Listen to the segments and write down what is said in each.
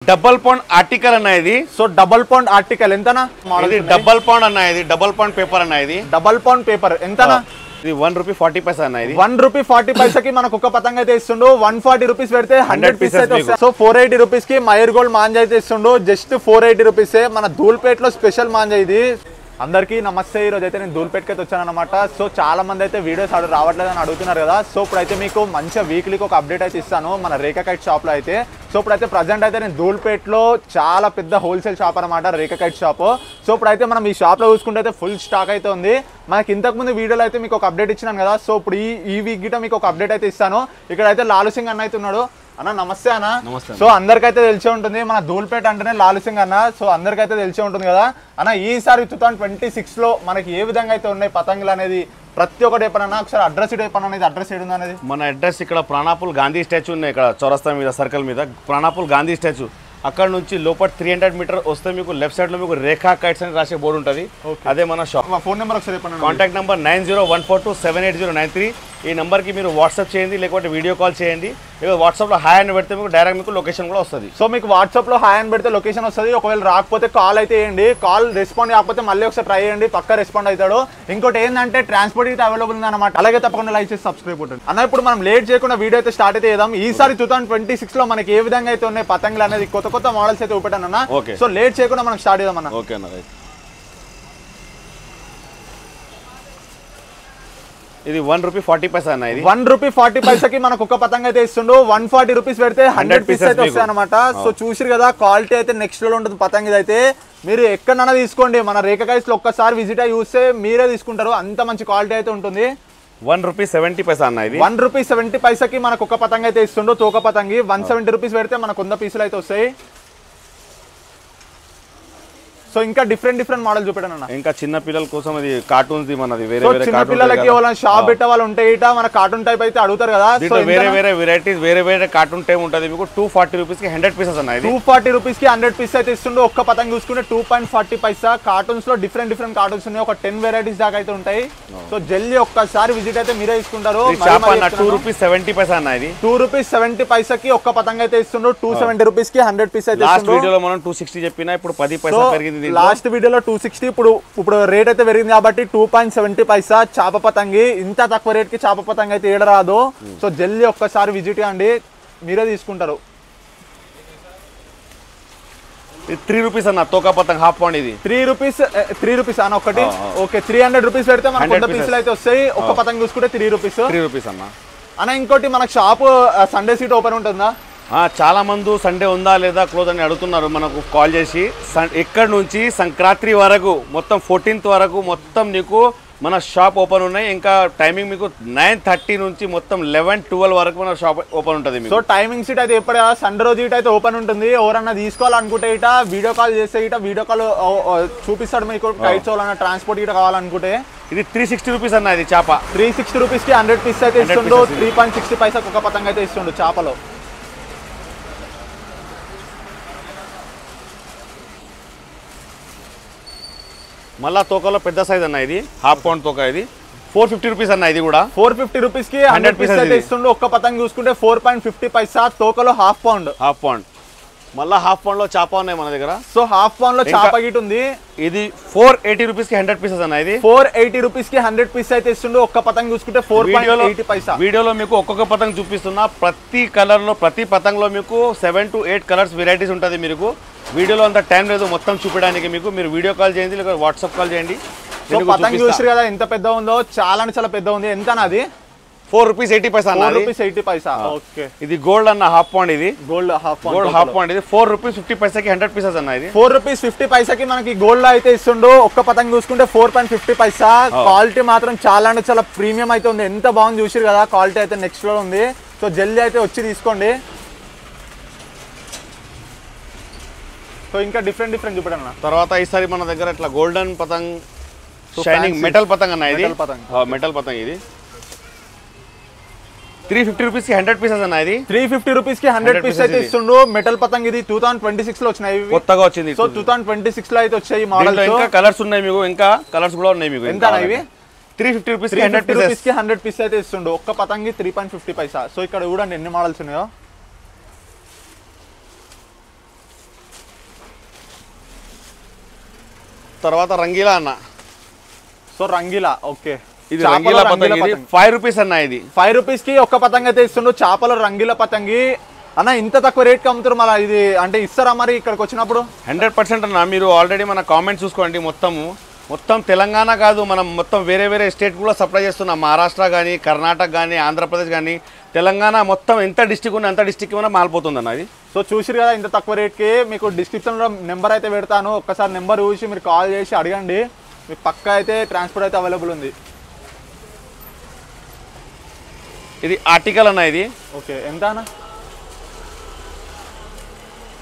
Double pound article అన్న ఇది. So double pound article ఎంతనా? ఇది డబల్ పౌండ్ అన్న, ఇది డబల్ పౌండ్ పేపర్ అన్న, ఇది డబల్ పౌండ్ పేపర్ ఎంతనా? ఇది ₹1.40 అన్న. ఇది ₹1.40 మనకు ఒక పతంగ అయితే ఇస్తుండు. 140 రూపీస్ పెడితే 100 పీసెస్ అయితే వస్తాయి. సో 480 రూపీస్ కి మయూర్ గోల్డ్ మాంజా అయితే ఇస్తుండు. జస్ట్ 480 రూపీసే. మన ధూల్పేట్ లో స్పెషల్ మాంజా ఇది. అందరికీ నమస్తే. ఈరోజు అయితే నేను ధూల్పేట్కి అయితే వచ్చాను అనమాట. సో చాలా మంది అయితే వీడియోస్ రావట్లేదు అని అడుగుతున్నారు కదా. సో ఇప్పుడైతే మీకు మంచిగా వీక్లీకి ఒక అప్డేట్ అయితే ఇస్తాను మన రేఖా కైట్ షాప్లో అయితే. సో ఇప్పుడైతే ప్రజెంట్ అయితే నేను ధూల్పేట్లో చాలా పెద్ద హోల్సేల్ షాప్ అనమాట రేఖా కైట్ షాప్. సో ఇప్పుడైతే మనం ఈ షాప్లో చూసుకుంటే అయితే ఫుల్ స్టాక్ అయితే ఉంది. మనకి ఇంతకుముందు వీడియోలో అయితే మీకు ఒక అప్డేట్ ఇచ్చినాను కదా. సో ఇప్పుడు ఈ వీక్ గిట మీకు ఒక అప్డేట్ అయితే ఇస్తాను. ఇక్కడైతే లాలు సింగ్ అన్న అయితే ఉన్నాడు. అన్న నమస్తే అన్న. సో అందరికైతే తెలిసే ఉంటుంది మన ధూల్పేట అంటేనే లాలు సింగ్ అన్న. సో అందరికైతే తెలిసే ఉంటుంది కదా అన్న. ఈసారి 2026లో మనకి ఏ విధంగా అయితే ఉన్నాయి పతంగులు అనేది ప్రతి ఒక్కటి చెప్పనన్నా ఒకసారి అడ్రస్ చెప్పను అనేది. అడ్రస్ ఏడుంది అనేది మన అడ్రస్ ఇక్కడ ప్రాణాపూల్ గాంధీ స్టాచ్యూ ఉన్నాయి. ఇక్కడ చౌరస్తా మీద సర్కిల్ మీద ప్రాణాపూల్ గాంధీ స్టాచ్యూ. అక్కడ నుంచి లోపల 300 మీటర్ వస్తే మీకు లెఫ్ట్ సైడ్ లో మీకు రేఖా కైట్స్ అని రాసే బోర్డు ఉంటుంది. అదే మన షాప్. ఫోన్ నెంబర్ ఒకసారి చెప్పండి. Contact number 9014278093. ఈ నెంబర్కి మీరు వాట్సాప్ చేయండి, లేకపోతే వీడియో కాల్ చేయండి. లేదా వాట్సాప్లో హాయ్ అని పెడితే మీకు డైరెక్ట్ మీకు లొకేషన్ కూడా వస్తుంది. సో మీకు వాట్సాప్లో హాయ్ అని పెడితే లొకేషన్ వస్తుంది. ఒకవేళ రాకపోతే కాల్ అయితే వేయండి. కాల్ రెస్పాండ్ కాకపోతే మళ్ళీ ఒకసారి ట్రై చేయండి, పక్కా రెస్పాండ్ అవుతాడు. ఇంకోటి ఏంటంటే ట్రాన్స్పోర్ట్ అయితే అవైలబుల్ ఉంది అనమాట. అలాగే తప్పకుండా లైక్ చేసి సబ్స్క్రైబ్ ఉంటుంది అన్న. ఇప్పుడు మనం లేట్ చేయకుండా వీడియో అయితే స్టార్ట్ అయితే చేద్దాం. ఈసారి 2026లో మనకి ఏ విధంగా అయితే ఉన్నాయి పతంగులు అనేది కొత్త కొత్త మోడల్స్ అయితే చూపెట్టాను అన్న. సో లేట్ చేయకుండా మనం స్టార్ట్ చేద్దాం అన్న. ఓకే అన్న. ఇది ₹1.40 అన్న. ఇది ₹1.40 మనకు ఒక పతంగ అయితే ఇస్తుండు. 140 రూపీస్ పెడితే 100 పీసెస్ అయితే వస్తాయి అనమాట. సో చూసిరు కదా క్వాలిటీ అయితే నెక్స్ట్ లెవెల్ ఉంటుంది పతంగ. అయితే మీరు ఎక్కడన్నా తీసుకోండి, మన రేఖా కైట్స్ లో ఒక్కసారి విజిట్ అయ్యి చూస్తే మీరే తీసుకుంటారు. అంత మంచి క్వాలిటీ అయితే ఉంటుంది. ₹1.70 అన్న. ఇది ₹1.70 మనకు ఒక పతంగ అయితే ఇస్తుండు. తోక పతంగి 170 రూపీస్ పెడితే మనకు 100 పీసులు అయితే వస్తాయి. సో ఇంకా డిఫరెంట్ మోడల్ చూపెట్టాను అన్న. ఇంకా చిన్న పిల్లల కోసం అది కార్టూన్స్ ది మనది. వేరే వేరే చిన్న పిల్లలకి షాప్ పెట్టే వాళ్ళు ఉంటాయి. మన కార్టూన్ టైప్ అయితే అడుగుతారు కదా. వేరే వేరే వెరైటీస్ వేరే వేరే కార్టూన్ టైప్ ఉంటుంది. మీకు 240 రూపీస్ కి 100 పీసెస్ అన్న. 240 రూపీస్ కి 100 పీసెస్ అయితే ఇస్తుండే. ఒక్క పతంగి చూసుకుంటే 2.40 కార్టూన్స్ లో డిఫరెంట్ కార్టూన్స్ ఉన్నాయి. ఒక 10 వెరైటీస్ దాకా అయితే ఉంటాయి. సో జల్దీ ఒక్కసారి విజిట్ అయితే మీరే తీసుకుంటారు. ₹2.70 అన్న. ఇది ₹2.70 ఒక్క పతంగి అయితే ఇస్తుండ్రు. 270 రూపీస్ కి 100 పీస్ అయితే. లాస్ట్ వీడియోలో మనం 260 చెప్పినా, ఇప్పుడు 10 పైసా పెరిగింది. లాస్ట్ వీడియోలో 260, ఇప్పుడు రేట్ అయితే పెరిగింది కాబట్టి 2.70 చాప పతంగి. ఇంత తక్కువ రేట్ కి చాప పతంగి అయితే ఏడ రాదు. సో జల్దీ ఒక్కసారి విజిట్ అండి, మీరే తీసుకుంటారు. ₹3 అన్న. తోక పతంగ్ హాఫ్ పౌండ్. ఇది త్రీ రూపీస్ అన్న ఒకటి. ఓకే 300 రూపీస్ పెడితే మనకు 100 పీసులు అయితే వస్తాయి. ఒక్క పతంగి చూసుకుంటే ₹3 అన్న. అన్న ఇంకోటి మనకు షాప్ సండే సీట్ ఓపెన్ ఉంటుందా? చాలా మంది సండే ఉందా లేదా క్లోజ్ అని అడుగుతున్నారు మనకు కాల్ చేసి. ఇక్కడ నుంచి సంక్రాంతి వరకు మొత్తం 14th వరకు మొత్తం నీకు మన షాప్ ఓపెన్ ఉన్నాయి. ఇంకా టైమింగ్ మీకు 9:30 నుంచి మొత్తం 11-12 వరకు మన షాప్ ఓపెన్ ఉంటుంది. సో టైమింగ్ సీట్ అయితే ఎప్పుడు సండే రోజు ఇట అయితే ఓపెన్ ఉంటుంది. ఎవరన్నా తీసుకోవాలనుకుంటే ఇట వీడియో కాల్ చేస్తే ఇట వీడియో కాల్ చూపిస్తాడు మీకు. కైట్స్ వాళ్ళ ట్రాన్స్పోర్ట్ ఇట కావాలనుకుంటే ఇది ₹360 అన్న. ఇది చేప 360 రూపీస్ కి 100 పీస్ అయితే ఇస్తుండు. 3.60 ఒక పతంగ అయితే ఇస్తుండు చేపలో. మళ్ళా తోకలో పెద్ద సైజ్ అన్న. ఇది హాఫ్ పౌండ్ తోక. ఇది ₹450 అన్న. ఇది కూడా 450 రూపీస్ కి 100 పీస్ అయితే ఇస్తుండు. ఒక్క పతంగి చూసుకుంటే 4.50 తోకలో హాఫ్ పౌండ్. మళ్ళా హాఫ్ పౌండ్ లో చేప ఉన్నాయి మన దగ్గర. సో హాఫ్ పౌండ్ లో చేప గిట్ ఉంది. ఇది ₹480 రూపీస్ కి 100 పీసెస్ అన్న. ఇది 480 రూపీస్ కి 100 పీస్ అయితే ఇస్తుండు. ఒక్క పతంగి చూసుకుంటే 4.80. వీడియోలో మీకు ఒక్కొక్క పతంగ్ చూపిస్తున్నా. ప్రతి కలర్ లో ప్రతి పతంగ్ లో మీకు 7 to 8 కలర్స్ వెరైటీస్ ఉంటుంది. మీకు వీడియోలో అంత టైం లేదు మొత్తం చూపించడానికి. మీకు మీరు వీడియో కాల్ చేయండి, లేదా వాట్సాప్ కాల్ చేయండి. సో పతంగి చూసారు కదా ఎంత పెద్ద ఉందో. చాలా పెద్ద ఉంది. ఎంత అది? ₹4.80 అన్న. ₹4.80. ఓకే ఇది గోల్డ్ అన్న. Half pound. ఇది గోల్డ్ హాఫ్ పౌండ్. ఇది ₹4.50 కి 100 పీసెస్ అన్న. ఇది ₹4.50 మనకి గోల్డ్ లో అయితే ఇస్తుండు. ఒక్క పతంగి చూసుకుంటే 4.50. క్వాలిటీ మాత్రం చాలా ప్రీమియం అయితే ఉంది. ఎంత బాగుంది చూసారు కదా. క్వాలిటీ అయితే నెక్స్ట్ లో ఉంది. సో జల్దీ అయితే వచ్చి తీసుకోండి. సో ఇంకా డిఫరెంట్ చూపెట్టండి. తర్వాత ఈసారి మన దగ్గర ఇట్లా గోల్డెన్ పతంగ్, షైనింగ్ మెటల్ పతంగ్ అన్న. ఇది మెటల్ పతంగ్. ఇది ₹350 రూపీస్ కి 100 పీసెస్ అన్న. ఇది ₹350 రూపీస్ కి 100 పీస్ అయితే ఇస్తుండు. మెటల్ పతంగ్. ఇది 2026 లో వచ్చినాయి, కొత్తగా వచ్చింది. సో 2026 లో అయితే వచ్చాయి మోడల్స్. ఇంకా కలర్స్ ఉన్నాయి మీకు. ఇంకా కలర్స్ కూడా ఉన్నాయి మీకు. ఎంత ఇవి? ₹350 రూపీస్ కి 100 పీస్ అయితే ఇస్తుండు. ఒక్క పతంగి 3.50. సో ఇక్కడ చూడండి ఎన్ని మోడల్స్ ఉన్నాయో. తర్వాత రంగీలా అన్న. సో రంగీలా ఓకే, ఇది రంగీలా పతంగి, ఇది 5 రూపీస్ అన్న. ఇది 5 రూపీస్ కి ఒక్క పతంగి అయితే ఇస్తుండు. చేపల రంగీలా పతంగి అన్న, ఇంత తక్కువ రేట్ కి అమ్ముతారు మళ్ళీ, ఇది అంటే ఇస్తారా మరి ఇక్కడికి వచ్చినప్పుడు? 100% అన్న. మీరు ఆల్రెడీ మన కామెంట్ చూసుకోండి, మొత్తం తెలంగాణ కాదు, మనం మొత్తం వేరే వేరే స్టేట్ కూడా సప్లై చేస్తున్నాం. మహారాష్ట్ర కానీ, కర్ణాటక కానీ, ఆంధ్రప్రదేశ్ కానీ, తెలంగాణ మొత్తం ఎంత డిస్టిక్ ఉంది అంత డిస్టిక్ కూడా మాలిపోతుంది అన్న ఇది. సో చూసిరు కదా ఇంత తక్కువ రేట్కి. మీకు డిస్క్రిప్షన్లో నెంబర్ అయితే పెడతాను, ఒక్కసారి నెంబర్ చూసి మీరు కాల్ చేసి అడగండి, మీకు పక్కా అయితే ట్రాన్స్పోర్ట్ అయితే అవైలబుల్ ఉంది. ఇది ఆర్టికల్ అన్న. ఇది ఓకే, ఎంత అన్న?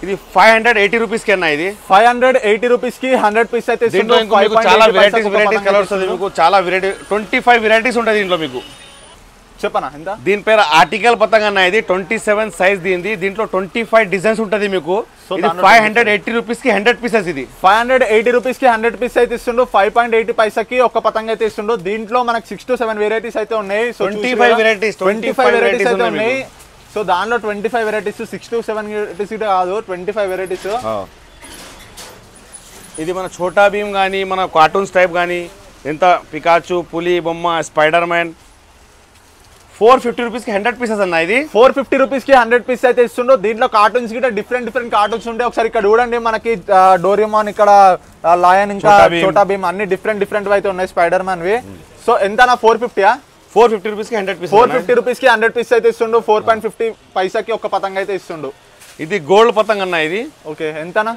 ఇది 580 రూపీస్కి అన్న. ఇది 580 రూపీస్కి 100 పీస్ అయితే. దీంట్లో మీకు చాలా వెరైటీస్ కలర్స్ వస్తుంది, మీకు చాలా వెరైటీ 25 వెరైటీస్ ఉంటుంది దీంట్లో మీకు. చెప్పనా ఎంత? దీని పేరు ఆర్టికల్ పతంగ అన్న. ఇది 27 సైజ్ దీనిది. దీంట్లో 25 డిజైన్స్ ఉంటుంది మీకు. 580 రూపీస్కి 100 పీసెస్. ఇది 580 రూపీస్కి 100 పీస్ అయితే ఇస్తుండు. 5.80 పైసాకి ఒక పతంగ అయితే ఇస్తుండు. దీంట్లో మనకు 6 to 7 వెరైటీస్ అయితే ఉన్నాయి. సో 25 వెరైటీస్ అయితే ఉన్నాయి. సో దానిలో 25 వెరైటీస్, 6 to 7 వెరైటీస్ కాదు, 25 వెరైటీస్. ఇది మన ఛోటా భీమ్ కానీ, మన కార్టూన్స్ టైప్ కానీ, ఎంత పికాచు, పులి బొమ్మ, స్పైడర్ మ్యాన్ 450 రూపీస్కి 100 పీసెస్ అన్న. ఇది 450 రూపీస్కి 100 పీస్ అయితే ఇస్తుండో. దీంట్లో కార్టూన్స్ గిట్ట డిఫరెంట్ కార్టూన్స్ ఉంటాయి. ఒకసారి ఇక్కడ చూడండి, మనకి డోరేమాన్, ఇక్కడ లయన్, ఇంకా ఛోటా భీమ్ అన్ని డిఫరెంట్ అయితే ఉన్నాయి, స్పైడర్ మ్యాన్ వి. సో ఎంత 450? 450 రూపీస్కి 100 పీస్. 450 రూపీస్కి 100 పీస్ అయితే ఇస్తుండు. 4.50 పైసాకి ఒక పతంగ అయితే ఇస్తుండు. ఇది గోల్డ్ పతంగ అన్న. ఇది ఓకే, ఎంతనా?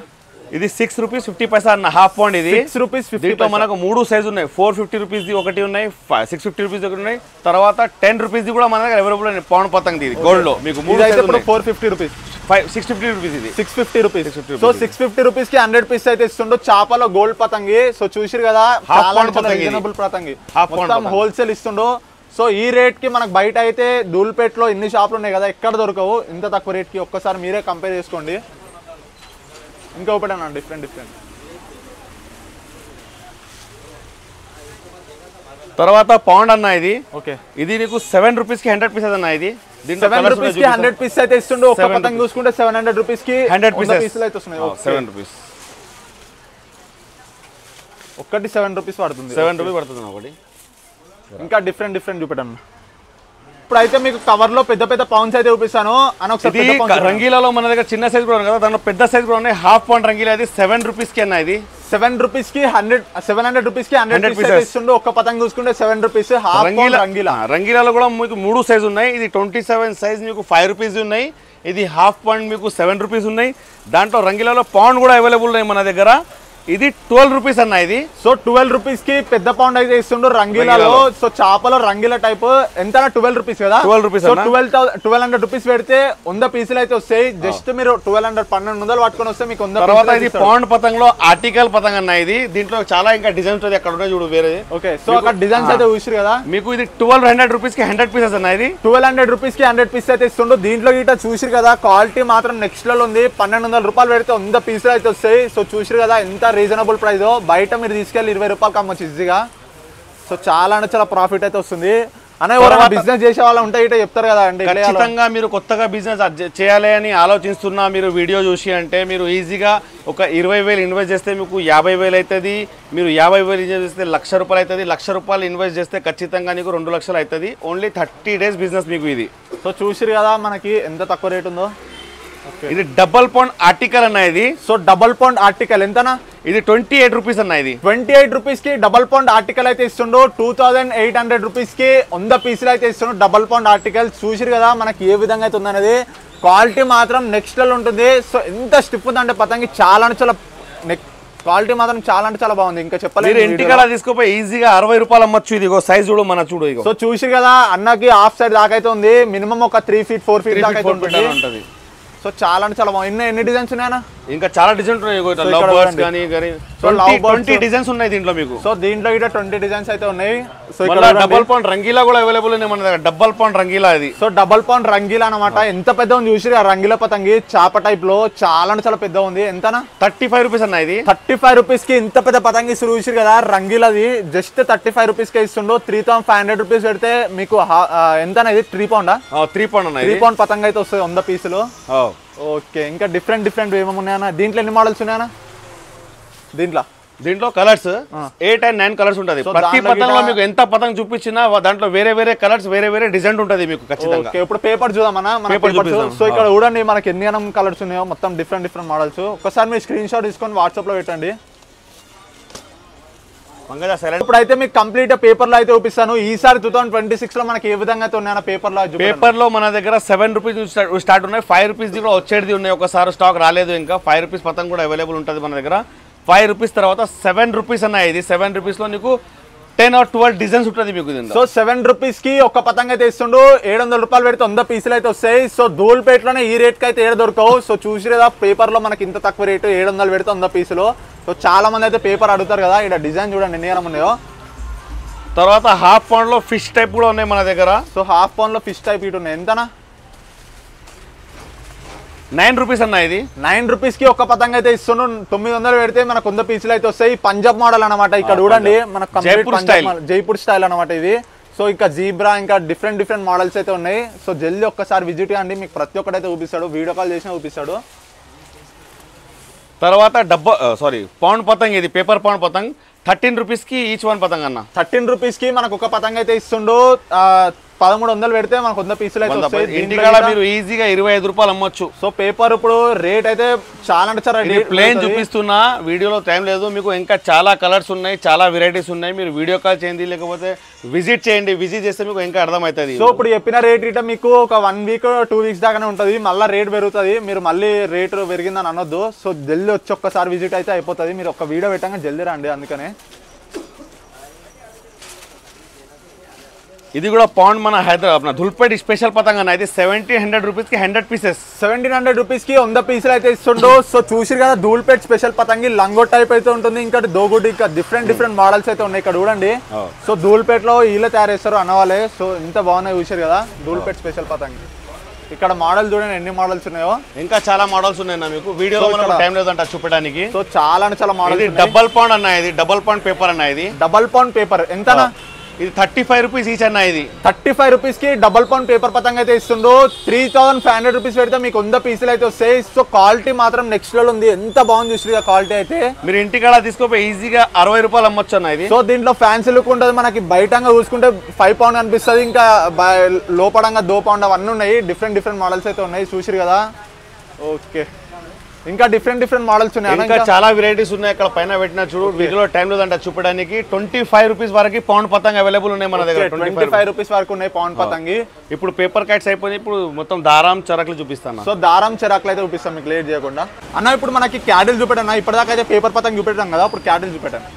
ఇది 6 రూపీస్ 50 పైసా అన్న, హాఫ్ పౌండ్. ఇది 6 రూపీస్ 50. దీంట్లో మనకు 3 సైజు ఉన్నాయి. 450 రూపీస్ ఒకటి ఉన్నాయి, 650 రూపీస్ ఒకటి ఉన్నాయి, తర్వాత 10 రూపీస్ కూడా మన దగ్గర అవైలబుల్ ఉన్నాయి. పౌండ్ పతంగ్ ఇది గోల్డ్ లో మీకు 3 అయితే 450 రూపీస్, 650 రూపీస్. ఇది 650 రూపీస్. సో 650 రూపీస్కి 100 పీస్ అయితే ఇస్తుండో. చేపల గోల్డ్ పతంగి. సో చూసిరు కదా, చాలా రీజనబుల్ పతంగి, మొత్తం హోల్సేల్ ఇస్తుండో. సో ఈ రేట్ కి మనకు బయట అయితే ధూల్పేటలో ఇన్ని షాపులు ఉన్నాయి కదా, ఎక్కడ దొరకవు ఇంత తక్కువ రేట్ కి. ఒక్కసారి మీరే కంపేర్ చేసుకోండి. ఇంకా ఒకటి అన్న, డిఫరెంట్. తర్వాత పౌండ్ అన్న. ఇది ఓకే, ఇది నీకు 7 రూపీస్కి 100 పీసెస్ అన్న. ఇది 7 రూపీస్కి 100 పీస్ అయితే ఇస్తుండే. ఒక పతంగ చూసుకుంటే 700 రూపీస్కి 100 పీసెస్ అయితే వస్తున్నాయి. 7 రూపీస్ ఒకటి 7 రూపీస్ పడుతుంది. 7 రూపీస్ పడుతుంది ఒకటి. ఇంకా డిఫరెంట్ చూపెట్టండి. ఇప్పుడైతే మీకు కవర్ లో పెద్ద పౌండ్స్ అయితే చూపిస్తాను అని. ఒకసారి రంగీలాలో మన దగ్గర చిన్న సైజ్ కూడా కదా, దాంట్లో పెద్ద సైజ్ కూడా ఉన్నాయి. Half pound Rangeela. అది 7 రూపీస్కి అన్న. ఇది 7 రూపీస్కి 700 రూపీస్కి 100 పీస్ ఇస్తుండే. ఒక్క పతంగ చూసుకుంటే 7 రూపీస్ హాఫ్ పౌండ్ రంగీలా. రంగీలాలో కూడా మీకు 3 సైజ్ ఉన్నాయి. ఇది 27 సైజ్ మీకు 5 రూపీస్ ఉన్నాయి. ఇది హాఫ్ పౌండ్ మీకు 7 రూపీస్ ఉన్నాయి. దాంట్లో రంగీలాలో పౌండ్ కూడా అవైలబుల్ ఉన్నాయి మన దగ్గర. ఇది 12 రూపీస్ అన్న. ఇది సో 12 రూపీస్కి పెద్ద పౌండ్ అయితే ఇస్తుండ్రు రంగీలాలో. సో చేపల రంగీలా టైప్ ఎంత 12 రూపీస్ కదా. 12 రూపీస్. సో 1200 రూపీస్ పెడితే 100 పీసులు అయితే వస్తాయి. జస్ట్ మీరు 1200 పట్టుకొని వస్తే మీకు 100. తర్వాత ఇది పౌండ్ పతంగంలో ఆర్టికల్ పతంగ అన్న. ఇది దీంట్లో చాలా ఇంకా డిజైన్స్ అక్కడ ఉన్నాయి చూడు వేరే. ఓకే, సో అక్కడ డిజైన్స్ అయితే చూసారు కదా. మీకు ఇది 1200 రూపీస్కి 100 పీసెస్ అన్న. ఇది 1200 రూపీస్కి 100 పీస్ అయితే ఇస్తుండ్రు. దీంట్లో గిట్ట చూసారు కదా, క్వాలిటీ మాత్రం నెక్స్ట్ లెవెల్ ఉంది. 1200 రూపాయలు పెడితే 100 పీసులు అయితే వస్తాయి. సో చూసారు కదా ఎంత రీజనబుల్ ప్రైస్. బయట మీరు తీసుకెళ్ళి 20 రూపాయలు అమ్మొచ్చు ఈజీగా. సో చాలా ప్రాఫిట్ అయితే వస్తుంది. అనే బిజినెస్ చేసే వాళ్ళు ఉంటే ఇట్లా చెప్తారు కదా అండి. ఖచ్చితంగా మీరు కొత్తగా బిజినెస్ చేయాలి అని ఆలోచిస్తున్నా, మీరు వీడియో చూసి అంటే మీరు ఈజీగా ఒక 20,000 ఇన్వెస్ట్ చేస్తే మీకు 50,000 అవుతుంది. మీరు 50,000 ఇన్వెస్ట్ చేస్తే 1,00,000 రూపాయలు అవుతుంది. 1,00,000 రూపాయలు ఇన్వెస్ట్ చేస్తే ఖచ్చితంగా నీకు 2 లక్షలు అవుతుంది. ఓన్లీ 30 డేస్ బిజినెస్ మీకు ఇది. సో చూసిరు కదా మనకి ఎంత తక్కువ రేట్ ఉందో. ఇది డబల్ పౌండ్ ఆర్టికల్ అన్న. ఇది సో డబల్ పౌండ్ ఆర్టికల్ ఎంతనా? ఇది 28 రూపీస్ అన్న. ఇది 28 రూపీస్కి డబల్ పౌండ్ ఆర్టికల్ అయితే ఇస్తుండో. 2800 రూపీస్కి 100 పీసులు అయితే ఇస్తుండో డబల్ పౌండ్ ఆర్టికల్. చూసిరు కదా మనకి ఏ విధంగా అయితే ఉందనేది. క్వాలిటీ మాత్రం నెక్స్ట్ లెవెల్ ఉంటుంది. సో ఎంత స్టిఫ్ ఉందంటే పతంగి, చాలా క్వాలిటీ మాత్రం చాలా బాగుంది. ఇంకా చెప్పలేదు. మీరు ఇంటికి అలా తీసుకుపోయి ఈజీగా 60 రూపాయలు అమ్మచ్చు. ఇది సైజ్ చూడు, మన చూడు. సో చూసిరు కదా, అన్నకి హాఫ్ సైడ్ దాకా అయితే ఉంది. మినిమం ఒక 3 feet 4 feet దాకా అయితే ఉంటుంది. సో చాలా బాగుంది. ఎన్ని డిజైన్స్ ఉన్నాయన్నా? ఇంకా చాలా డిజైన్స్ ఉన్నాయి. 20 డిజైన్స్ ఉన్నాయి దీంట్లో మీకు. సో దీంట్లో కూడా 20 డిజైన్స్ అయితే ఉన్నాయి. సో డబల్ పౌండ్ రంగీలా కూడా అవైలబుల్ ఉన్నాయి మన దగ్గర. Double pound Rangeela. ఇది సో డబల్ పౌండ్ రంగీలా అనమాట. ఎంత పెద్ద ఉంది చూసి ఆ రంగీలా పతంగి. చేప టైప్ లో చాలా పెద్ద ఉంది. ఎంతనా? 35 రూపీస్ అన్న. ఇది 35 రూపీస్కి ఇంత పెద్ద పతంగి చూసిరు కదా రంగీలాది. జస్ట్ 35 రూపీస్కి ఇస్తుండో. 3,500 రూపీస్ పెడితే మీకు ఎంతనా? ఇది 3 పౌండా? 3 పౌండ్ అన్న. 3 పౌండ్ పతంగి అయితే వస్తుంది 100 పీసులు. ఓకే, ఇంకా డిఫరెంట్ ఏమేమి ఉన్నాయన్నా? దీంట్లో ఎన్ని మోడల్స్ ఉన్నాయన్నా? దీంట్లో దీంట్లో కలర్స్ 8 and 9 కలర్స్ ఉంటుంది. ప్రతి పతంగంలో మీకు ఎంత పతంగ చూపించినా దాంట్లో వేరే వేరే కలర్స్ వేరే వేరే డిజైన్ ఉంటుంది మీకు ఖచ్చితంగా. ఇప్పుడు పేపర్ చూద్దామన్నా సో ఇక్కడ చూడండి మనకి ఎన్ని కలర్స్ ఉన్నాయో మొత్తం డిఫరెంట్ మోడల్స్. ఒకసారి మీరు స్క్రీన్ షాట్ తీసుకొని వాట్సాప్ లో పెట్టండి. ఇప్పుడైతే మీకు కంప్లీట్ పేపర్ లో అయితే చూపిస్తాను. ఈసారి 2026 లో మనకి ఏ విధంగా అయితే ఉన్నాయన్న పేపర్ లో మన దగ్గర 7 రూపీస్ స్టార్ట్ ఉన్నాయి. 5 రూపీస్ కూడా వచ్చేది ఉన్నాయి. ఒకసారి స్టాక్ రాలేదు ఇంకా. 5 రూపీస్ పతంగ కూడా అవైలబుల్ ఉంటుంది మన దగ్గర. 5 రూపీస్ తర్వాత 7 రూపీస్ అన్న. ఇది 7 రూపీస్ లో నీకు 10 or 12 డిజైన్స్ ఉంటుంది మీకు. సో 7 రూపీస్ కి ఒక పతంగ అయితే ఇస్తుండు. 700 రూపాయలు పెడితే 100 పీసులు అయితే వస్తాయి. సో ధూల్పేటలోనే ఈ రేట్ కి అయితే ఏడ దొరకవు. సో చూసి కదా పేపర్ లో మనకి ఇంత తక్కువ రేటు 700 పెడితే 100 పీసులు. సో చాలా మంది అయితే పేపర్ అడుగుతారు కదా. ఇక్కడ డిజైన్ చూడండి ఎన్ని ఉన్నాయో. తర్వాత హాఫ్ పౌండ్ లో ఫిష్ టైప్ కూడా ఉన్నాయి మన దగ్గర. సో హాఫ్ పౌండ్ లో ఫిష్ టైప్ ఇటు ఉన్నాయి. ఎంతనా? 9 రూపీస్ అన్న. ఇది 9 రూపీస్ కి ఒక పతంగ అయితే ఇస్తున్నాం. 900 పెడితే మనకు 100 పీసులు అయితే వస్తాయి. పంజాబ్ మోడల్ అనమాట. ఇక్కడ చూడండి మనకు జైపూర్ స్టైల్ అనమాట ఇది. సో ఇంకా జీబ్రా ఇంకా డిఫరెంట్ మోడల్స్ అయితే ఉన్నాయి. సో జల్దీ ఒక్కసారి విజిట్ చేయండి. మీకు ప్రతి ఒక్కటి అయితే చూపిస్తాడు. వీడియో కాల్ చేసినా చూపిస్తాడు. తర్వాత పౌండ్ పతంగ్. ఇది పేపర్ పౌండ్ పతంగ్ 13 రూపీస్ కి ఈచ్ వన్ పతంగ్ అన్న. 13 రూపీస్ కి మనకు ఒక పతంగ అయితే ఇస్తుండు. 1300 పెడితే మనకు 100 పీసులు అయితే వస్తాయి. ఇంటికాడ మీరు ఈజీగా 25 రూపాయలు అమ్మొచ్చు. సో పేపర్ ఇప్పుడు రేట్ అయితే చాలా అంటే చాలా ప్లేన్ చూపిస్తున్నా. వీడియోలో టైం లేదు మీకు. ఇంకా చాలా కలర్స్ ఉన్నాయి, చాలా వెరైటీస్ ఉన్నాయి. మీరు వీడియో కాల్ చేయండి, లేకపోతే విజిట్ చేయండి. విజిట్ చేస్తే మీకు ఇంకా అర్థమవుతుంది. సో ఇప్పుడు చెప్పిన రేట్ ఇట మీకు ఒక 1 వీక్ 2 వీక్స్ దాకానే ఉంటుంది. మళ్ళీ రేట్ పెరుగుతుంది. మీరు మళ్ళీ రేట్ పెరిగిందని అనొద్దు. సో జల్దీ వచ్చి ఒక్కసారి విజిట్ అయితే అయిపోతుంది. మీరు ఒక వీడియో పెట్టాక జల్దీ రండి. అందుకనే ఇది కూడా పౌండ్ మన హైదరాబాద్ ధుల్పేట్ స్పెషల్ పతంగ అన్న. ఇది 1700 రూపీస్ కి 100 పీసెస్. 1700 రూపీస్ కి 100 పీసులు అయితే ఇస్తుండో. సో చూసిరు కదా ధూల్పేట్ స్పెషల్ పతంగి లంగో టైప్ అయితే ఉంటుంది. ఇంకా దోగుడి ఇంకా డిఫరెంట్ మోడల్స్ అయితే ఉన్నాయి. ఇక్కడ చూడండి. సో ధూల్పేట్ లో వీళ్ళే తయారు చేస్తారు అన్నవాళ్ళే. సో ఇంత బాగున్నాయి చూసారు కదా ధూల్పేట్ స్పెషల్ పతంగి. ఇక్కడ మోడల్ చూడండి ఎన్ని మోడల్స్ ఉన్నాయో. ఇంకా చాలా మోడల్స్ ఉన్నాయి మీకు. వీడియోలో మనకు టైం లేదంట చూపడానికి. సో చాలా మోడల్. డబల్ పౌండ్ అన్న. ఇది డబల్ పౌండ్ పేపర్ అన్న. ఇది డబల్ పౌండ్ పేపర్ ఎంతనా? ఇది 35 రూపీస్ ఈచ్ అన్న. ఇది 35 రూపీస్ కి డబల్ పౌండ్ పేపర్ పతంగ అయితే ఇస్తుండో. 3500 రూపీస్ పెడితే మీకు 100 పీసులు అయితే వస్తాయి. సో క్వాలిటీ మాత్రం నెక్స్ట్ లెవెల్ ఉంది. ఎంత బాగుంది చూసి క్వాలిటీ అయితే. మీరు ఇంటికాడ తీసుకోపోయి ఈజీగా 60 రూపాయలు అమ్మొచ్చు అన్న. ఇది సో దీంట్లో ఫ్యాన్సీ లుక్ ఉంటుంది. మనకి బయటంగా చూసుకుంటే 5 పౌండ్ అనిపిస్తుంది. ఇంకా లోపడంగా 2 పౌండ్ అవన్నీ ఉన్నాయి. డిఫరెంట్ మోడల్స్ అయితే ఉన్నాయి చూసిరు కదా. ఓకే ఇంకా డిఫరెంట్ మోడల్స్ ఉన్నాయి. ఇంకా చాలా వెరైటీస్ ఉన్నాయి. అక్కడ పైన పెట్టిన చూడు. వీడియోలో టైం లేదంట చూపడానికి. 25 రూపీస్ వరకు పౌండ్ పతంగ్ అవైలబుల్ ఉన్నాయి మన దగ్గర. 25 రూపీస్ వరకు ఉన్నాయి పౌండ్ పతంగి. ఇప్పుడు పేపర్ కట్స్ అయిపోయి ఇప్పుడు మొత్తం దారం చరకులు చూపిస్తాను. సో దారం చరకులు అయితే చూపిస్తాం మీకు లేట్ చేయకుండా. అన్న ఇప్పుడు మనకి క్యాడిల్ చూపెట్టాను. ఇప్పటిదాకా అయితే పేపర్ పతంగ్ చూపెట్టాం కదా. ఇప్పుడు క్యాడిల్ చూపెట్టాను.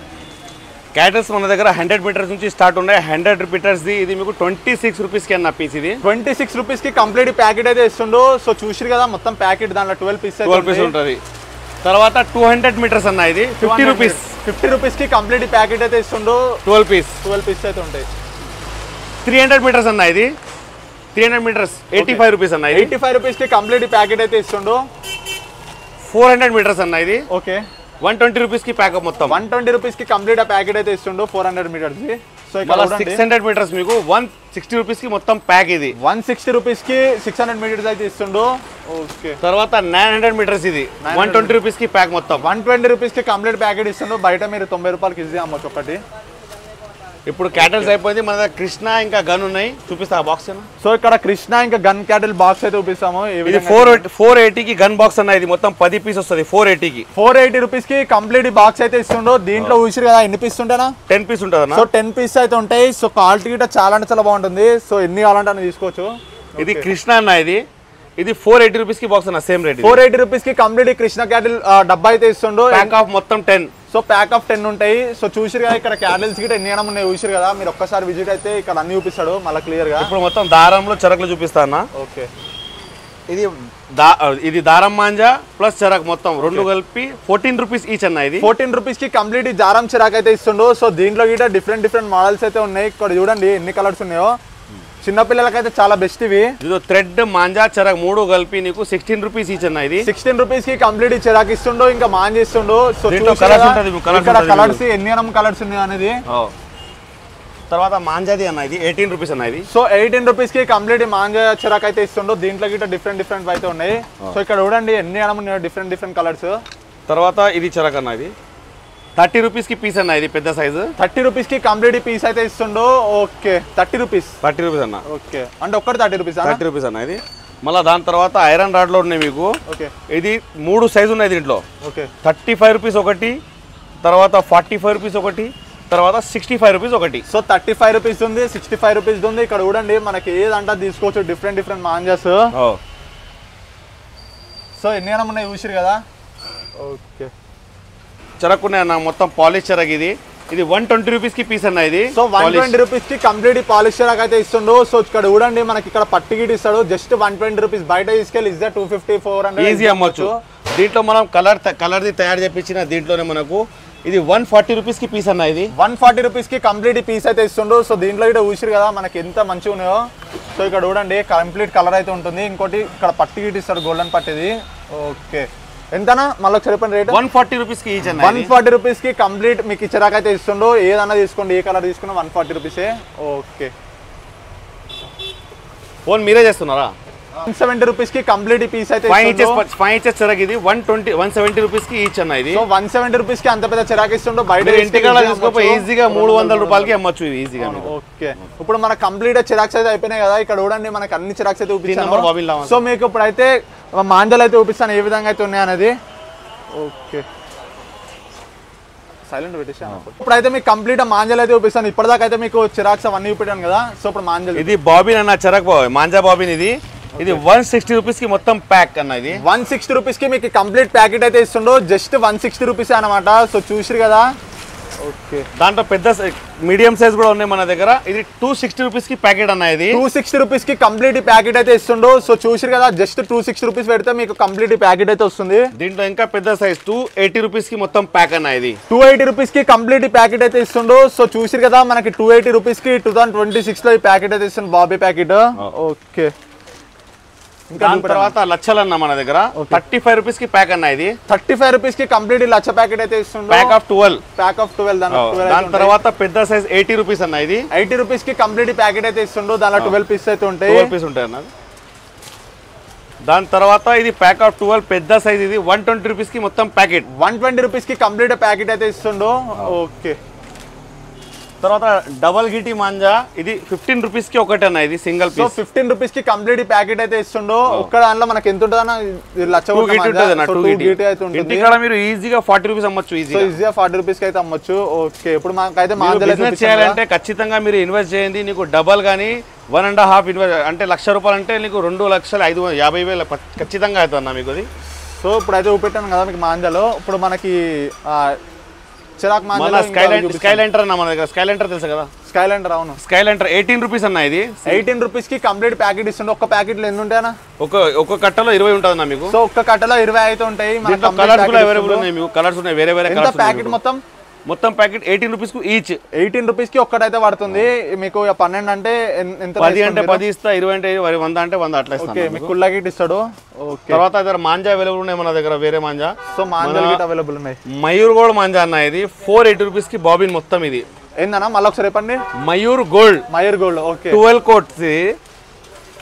క్యాటల్స్ మన దగ్గర 100 మీటర్స్ నుంచి స్టార్ట్ ఉన్నాయి. 100 మీటర్స్ ఇది మీకు 26 రూపీస్ కి అన్న పీస్. ఇది 26 రూపీస్ కి కంప్లీట్ ప్యాకెట్ అయితే ఇస్తుండో. సో చూసిరు కదా మొత్తం ప్యాకెట్ దాంట్లో 12 పీస్ ఉంటుంది. తర్వాత 200 మీటర్స్ అన్న. ఇది 50 రూపీస్. 50 రూపీస్ కి కంప్లీట్ ప్యాకెట్ అయితే ఇస్తుండో. 12 పీస్ అయితే ఉంటాయి. 300 మీటర్స్ అన్న. ఇది 300 మీటర్స్ 85 రూపీస్ అన్న. 85 రూపీస్ కి కంప్లీట్ ప్యాకెట్ అయితే ఇస్తుండో. 400 మీటర్స్ అన్న. ఇది ఓకే 120 రూపీస్ కి ప్యాకప్ మొత్తం. 120 రూపీస్ కి కంప్లీట్ ప్యాకెట్ అయితే ఇస్తుండో 400 మీటర్స్ కి. సో ఇక్కడ 600 మీటర్స్ మీకు 160 రూపీస్ కి మొత్తం ప్యాక్. ఇది 160 రూపీస్ కి 600 మీటర్స్ అయితే ఇస్తుండో. ఓకే తర్వాత 900 మీటర్స్. ఇది 120 రూపీస్ కి ప్యాక్ మొత్తం. 120 రూపీస్ కి కంప్లీట్ ప్యాకెట్ ఇస్తుండో. బయట మీరు 90 రూపాయలకి ఈజీ అమ్మొచ్చు ఒకటి. ఇప్పుడు క్యాటల్స్ అయిపోయింది. మన దగ్గర కృష్ణ ఇంకా గన్ ఉన్నాయి. చూపిస్తా బాక్స్. సో ఇక్కడ కృష్ణ ఇంకా గన్ క్యాటిల్ బాక్స్ అయితే చూపిస్తాము. ఇది 480 కి గన్ బాక్స్ అన్న. ఇది మొత్తం 10 పీస్ వస్తుంది. 480 కి 480 రూపీస్ కి కంప్లీట్ బాక్స్ అయితే ఇస్తుండో. దీంట్లో చూసిరు కదా ఎన్ని పీస్ ఉంటాయనా? 10 పీస్ ఉంటుంది. సో 10 పీస్ అయితే ఉంటాయి. సో క్వాలిటీ గిట్ట చాలా అంటే చాలా బాగుంటుంది. సో ఎన్ని కావాలంటే అని తీసుకోవచ్చు. ఇది కృష్ణ అన్న. ఇది 480 రూపీస్ కి బాక్స్ అన్న. Same rate. 480 రూపీస్ కి కంప్లీట్ కృష్ణ క్యాటిల్ డబ్బా అయితే ఇస్తుండో. ప్యాక్ ఆఫ్ మొత్తం 10. సో ప్యాక్ ఆఫ్ 10 ఉంటాయి. సో చూసిరు కదా ఇక్కడ క్యాటిల్స్ గిట్ట ఎన్ని అనం ఉన్నాయి చూసిరు కదా. మీరు ఒక్కసారి విజిట్ అయితే ఇక్కడ అన్ని చూపిస్తాడు మళ్ళీ క్లియర్ గా. ఇప్పుడు మొత్తం దారంలో చరకులు చూపిస్తాను. ఓకే ఇది దారం మాంజా ప్లస్ చరక్ మొత్తం రెండు కలిపి 14 రూపీస్ ఈచ్ అన్న. ఇది 14 రూపీస్ కి కంప్లీట్ దారం చిరాక్ అయితే ఇస్తుండో. సో దీంట్లో గిట్ట డిఫరెంట్ మోడల్స్ అయితే ఉన్నాయి. ఇక్కడ చూడండి ఎన్ని కలర్స్ ఉన్నాయో. చిన్న పిల్లలకైతే చాలా బెస్ట్ ఇవి. ఇది థ్రెడ్ మాంజా చరక్ 3 కలిపి నీకు 16 రూపీస్ ఈచ్ అన్న. ఇది 16 రూపీస్ కి కంప్లీట్ చిరాక్ ఇస్తుండో. ఇంకా మాంజా ఇస్తుండో. సో కలర్స్ ఎన్ని అనం కలర్స్ ఉన్నాయి అనేది. తర్వాత మాంజాది అన్న. ఇది 18 రూపీస్ అన్న. ఇది సో 18 రూపీస్ కి కంప్లీట్ మాంజా చిరాక్ అయితే ఇస్తుండో. దీంట్లో గిట్ట డిఫరెంట్ అయితే ఉన్నాయి. సో ఇక్కడ చూడండి ఎన్ని అనం ఉన్నాయి డిఫరెంట్ కలర్స్. తర్వాత ఇది చరక్ అన్న. ఇది 30 రూపీస్కి పీస్ అన్న ఇది పెద్ద సైజు. 30 రూపీస్కి కంప్లీట్ పీస్ అయితే ఇస్తుండో. Okay 30 rupees. 30 రూపీస్ అన్న. ఓకే అంటే ఒక్కటి 30 రూపీస్. 30 రూపీస్ అన్న ఇది. మళ్ళీ దాని తర్వాత ఐరన్ రాడ్లో ఉన్నాయి మీకు. ఓకే ఇది 3 సైజు ఉన్నాయి దీంట్లో. ఓకే 35 రూపీస్ ఒకటి, తర్వాత 45 రూపీస్ ఒకటి, తర్వాత 65 రూపీస్ ఒకటి. సో 35 రూపీస్ ఉంది, 65 రూపీస్ ఉంది. ఇక్కడ చూడండి మనకి ఏదంటే తీసుకోవచ్చు, డిఫరెంట్ మాంజాస్. సో ఎన్ని గణం ఉన్నాయి చూసిరు కదా. ఓకే చెరకు ఉన్నాయి అన్న, మొత్తం పాలిష్ చెరకు ఇది. ఇది 120 రూపీస్కి పీస్ అన్న ఇది. సో 120 రూపీస్కి కంప్లీట్ పాలిష్ చెరకు అయితే ఇస్తుండు. సో ఇక్కడ చూడండి మనకి ఇక్కడ పట్టి గిట్ ఇస్తాడు, జస్ట్ 120 రూపీస్. బయట తీసుకెళ్ళి ఇస్తే 250 400 ఈజీ అమ్మొచ్చు. దీంట్లో మనం కలర్ది తయారు చేపించిన దీంట్లోనే మనకు ఇది 140 రూపీస్కి పీస్ అన్న ఇది. 140 రూపీస్కి కంప్లీట్ పీస్ అయితే ఇస్తుండు. సో దీంట్లో కూడా చూసిరు కదా మనకి ఎంత మంచిగా ఉన్నాయో. సో ఇక్కడ చూడండి కంప్లీట్ కలర్ అయితే ఉంటుంది. ఇంకోటి ఇక్కడ పట్టి గిట్ ఇస్తాడు, గోల్డెన్ పట్టిది. ఓకే ఎంతనా మళ్ళీ చెప్పండి రేట్. 140 రూపీస్కి ఈచ్ అన్న. 140 రూపీస్కి కంప్లీట్ మీకు చిరాకు అయితే ఇస్తుండు. ఏదన్నా తీసుకోండి, ఏ కలర్ తీసుకున్నా 140 రూపీసే. ఓకే ఫోన్ మీరే చేస్తున్నారా? 170 రూపీస్కి కంప్లీట్ పీస్ అయితే 5 ఇంచెస్ చెరకు ఇది. 170 రూపీస్కి ఈచ్ అన్న ఇది. సో 170 రూపీస్కి అంత పెద్ద చిరాకు ఇస్తుండో. బయట ఇంటికాడ తీసుకోపోయి ఈజీగా 300 రూపాయలకి అమ్మొచ్చు ఇది ఈజీగా. ఓకే ఇప్పుడు మన కంప్లీట్ చిరాక్స్ అయితే అయిపోయినాయి కదా. ఇక్కడ చూడండి మనకి అన్ని చిరాక్స్ అయితే చూపిస్తాను. సో మీకు ఇప్పుడు అయితే మాంజాలు అయితే చూపిస్తాను ఏ విధంగా అయితే ఉన్నాయి అనేది. ఓకే సైలెంట్ పెట్టేసాను. ఇప్పుడైతే మీకు కంప్లీట్ మాంజాలు అయితే చూపిస్తాను. ఇప్పటిదాకా అయితే మీకు చిరాక్స్ అవన్నీ చూపించాను కదా. సో ఇప్పుడు మాంజాలు, ఇది బాబిన్ అన్న, చెరకు మాంజా బాబిన్ ఇది. ఇది 160 రూపీస్కి మొత్తం ప్యాక్ అన్న ఇది. 160 రూపీస్కి మీకు కంప్లీట్ ప్యాకెట్ అయితే ఇస్తుండో. జస్ట్ 160 రూపీస్ అనమాట. సో చూసిరు కదా. ఓకే దాంట్లో పెద్ద మీడియం సైజ్ కూడా ఉన్నాయి మన దగ్గర. ఇది 260 రూపీస్కి ప్యాకెట్ అన్న ఇది. 260 రూపీస్కి కంప్లీట్ ప్యాకెట్ అయితే ఇస్తుండో. సో చూసిరు కదా జస్ట్ 260 రూపీస్ పెడితే మీకు కంప్లీట్ ప్యాకెట్ అయితే వస్తుంది. దీంట్లో ఇంకా పెద్ద సైజ్ 280 రూపీస్కి మొత్తం ప్యాక్ అన్న ఇది. 280 రూపీస్కి కంప్లీట్ ప్యాకెట్ అయితే ఇస్తుండో. సో చూసిరు కదా మనకి 280 రూపీస్కి 2026 లో ఈ ప్యాకెట్ అయితే ఇస్తుంది, బాబీ ప్యాకెట్. ఓకే దాని తర్వాత లచ్చలు అన్న మన దగ్గర 35 రూపీస్కి ప్యాక్ అన్న ఇది. 35 రూపీస్కి కంప్లీట్ లచ్చ ప్యాకెట్ అయితే ఇస్తుండో. Pack of 12. దాని తర్వాత పెద్ద సైజ్ 80 రూపీస్ అన్న ఇది. 80 రూపీస్కి కంప్లీట్ ప్యాకెట్ అయితే ఇస్తుండో. దానిలో 12 పీస్ అయితే ఉంటాయి. 12 పీస్ ఉంటాయి అన్న. దాని తర్వాత ఇది ప్యాక్ ఆఫ్ 12 పెద్ద సైజ్ ఇది 120 రూపీస్కి మొత్తం ప్యాకెట్. 120 రూపీస్కి కంప్లీట్ ప్యాకెట్ అయితే ఇస్తుండో. ఓకే తర్వాత డబల్ గిటి మాంజా ఇది 15 రూపీస్కి ఒకటి అన్న ఇది సింగిల్ పీస్. 15 రూపీస్కి కంప్లీట్ ప్యాకెట్ అయితే ఇస్తుండో. ఒక్క దాంట్లో మనకి ఎంత ఉంటుంది అన్న? ఇంటికాడ మీరు ఈజీగా 40 రూపీస్ అమ్మొచ్చు. ఈజీగా 40 రూపీస్కి అయితే అమ్మొచ్చు. ఓకే ఇప్పుడు మాకైతే బిజినెస్ చేయాలంటే ఖచ్చితంగా మీరు ఇన్వెస్ట్ చేయండి. నీకు డబల్ కానీ 1.5 ఇన్వెస్ట్ అంటే ₹1,00,000 అంటే నీకు 2,50,000 ఖచ్చితంగా అవుతుంది అన్న మీకు అది. సో ఇప్పుడు అయితే చూపెట్టాను కదా మీకు మాంజాలో. ఇప్పుడు మనకి చిరాక్ మాంజా స్కైలెంటర్ అన్న మన దగ్గర. స్కైలెంటర్ తెలుసు కదా? స్కైలెంటర్ అవును. స్కైలెంటర్ 18 రూపీస్ అన్న ఇది. 18 రూపీస్కి కంప్లీట్ ప్యాకెట్ ఇస్తుండే. ఒక్క ప్యాకెట్లో ఎన్ని ఉంటాయన్నా? ఒక కట్టలో 20 ఉంటుంది అన్న మీకు. సో ఒక్క కట్టలో 20 అయితే ఉంటాయి. కలర్స్ కూడా అవైలబుల్ ఉన్నాయి మీకు. కలర్స్ ఉన్నాయి వేరే వేరే. ప్యాకెట్ మొత్తం ప్యాకెట్ 18 రూపీస్కి ఈచ్. 18 రూపీస్కి ఒక్కటైతే పడుతుంది మీకు. 12 అంటే ఎంత? 10 అంటే 10 ఇస్తా, 20 అంటే 100 అంటే 100 అట్లా ఇస్తాను. మీకు కుల్లా గిట్ ఇస్తాడు. తర్వాత దగ్గర మాంజా అవైలబుల్ ఉన్నాయి మన దగ్గర, వేరే manja. So manja Git available ఉన్నాయి. మయూర్ గోల్డ్ మాంజా అన్న ఇది 480 రూపీస్కి బాబిన్ మొత్తం ఇది. ఏందన్నా మళ్ళీ ఒకసారి చెప్పండి. మయూర్ గోల్డ్. ఓకే 12 కోట్స్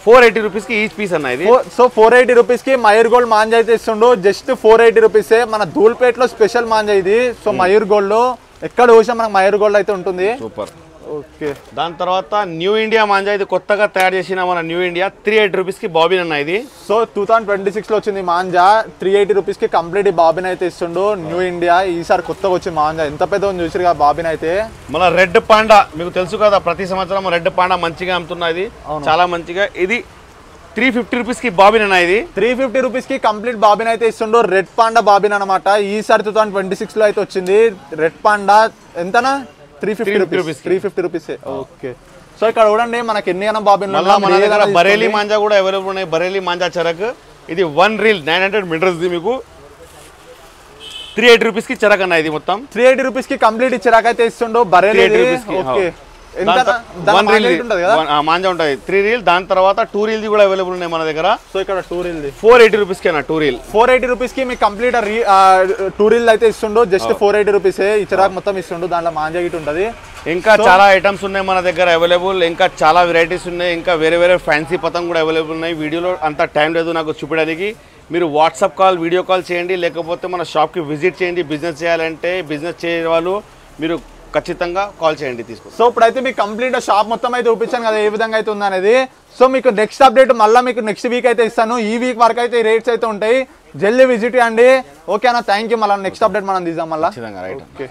480 రూపీస్కి ఈచ్ పీస్ అన్న ఇది. సో 480 రూపీస్కి మయూర్ గోల్డ్ మాంజా అయితే ఇస్తుండో. జస్ట్ 480 రూపీసే. మన ధూల్పేటలో స్పెషల్ మాంజా ఇది. సో మయూర్ గోల్డ్ లో ఎక్కడ చూసినా మనకు మయూర్ గోల్డ్ అయితే ఉంటుంది. సూపర్. ఓకే దాని తర్వాత న్యూ ఇండియా మాంజా ఇది కొత్తగా తయారు చేసిన మన న్యూ ఇండియా 380 రూపీస్కి బాబిన్ అన్న ఇది. సో 2026 లో వచ్చింది మాంజా. 380 రూపీస్కి కంప్లీట్ బాబిన్ అయితే ఇస్తుండో. న్యూ ఇండియా ఈసారి కొత్తగా వచ్చింది మాంజా. ఎంత పెద్ద ఉంది చూసిరుగా బాబిన్ అయితే. మన రెడ్ పాండా మీకు తెలుసు కదా, ప్రతి సంవత్సరం రెడ్ పాండా మంచిగా అమ్ముతున్నది, చాలా మంచిగా. ఇది 350 రూపీస్కి బాబిన్ అన్న ఇది. 350 రూపీస్కి కంప్లీట్ బాబిన్ అయితే ఇస్తుండో. రెడ్ పాండా బాబిన్ అనమాట. ఈసారి 2026 లో అయితే వచ్చింది రెడ్ పాండా. ఎంతనా? 350 రూపీస్. ఓకే సో ఇక్కడ చూడండి మనకి ఎన్ని అన్న బాబిన్. మన దగ్గర బరేలీ మాంజా కూడా అవైలబుల్ ఉన్నాయి. బరేలీ మాంజా చెరకు ఇది 1 రీల్ 900 మీటర్స్ మీకు 380 రూపీస్కి చెరకు అన్న ఇది. మొత్తం 380 రూపీస్కి కంప్లీట్ చెరకు అయితే ఇస్తుండో బరేలీ. ఓకే మాంజా ఉంటుంది 3 రీల్. దాని తర్వాత 2 రీల్ కూడా అవైలబుల్ ఉన్నాయి మన దగ్గర. సో ఇక్కడ 2 రీల్ 480 రూపీస్కి అన్న 2 రీల్. 480 రూపీస్కి మీకు కంప్లీట్ 2 రీల్ అయితే ఇస్తుండో. జస్ట్ 480 రూపీసే. ఈ చిరాకు మొత్తం ఇస్తుండో. దాంట్లో మాంజా గిట్ ఉంటుంది. ఇంకా చాలా ఐటమ్స్ ఉన్నాయి మన దగ్గర అవైలబుల్. ఇంకా చాలా వెరైటీస్ ఉన్నాయి. ఇంకా వేరే వేరే ఫ్యాన్సీ పతంగ్ కూడా అవైలబుల్ ఉన్నాయి. వీడియోలో అంత టైం లేదు నాకు చూపించడానికి. మీరు వాట్సాప్ కాల్ వీడియో కాల్ చేయండి, లేకపోతే మన షాప్కి విజిట్ చేయండి. బిజినెస్ చేయాలంటే బిజినెస్ చేసే వాళ్ళు మీరు ఖచ్చితంగా కాల్ చేయండి తీసుకోండి. సో ఇప్పుడైతే మీకు కంప్లీట్ షాప్ మొత్తం అయితే చూపించాను కదా ఏ విధంగా అయితే ఉందనేది. సో మీకు నెక్స్ట్ అప్డేట్ మళ్ళీ మీకు నెక్స్ట్ వీక్ అయితే ఇస్తాను. ఈ వీక్ వరకు అయితే రేట్స్ అయితే ఉంటాయి, జల్దీ విజిట్ చేయండి. ఓకేనా, థ్యాంక్ యూ. మళ్ళీ నెక్స్ట్ అప్డేట్ మనం తీద్దాం మళ్ళీ. రైట్. ఓకే.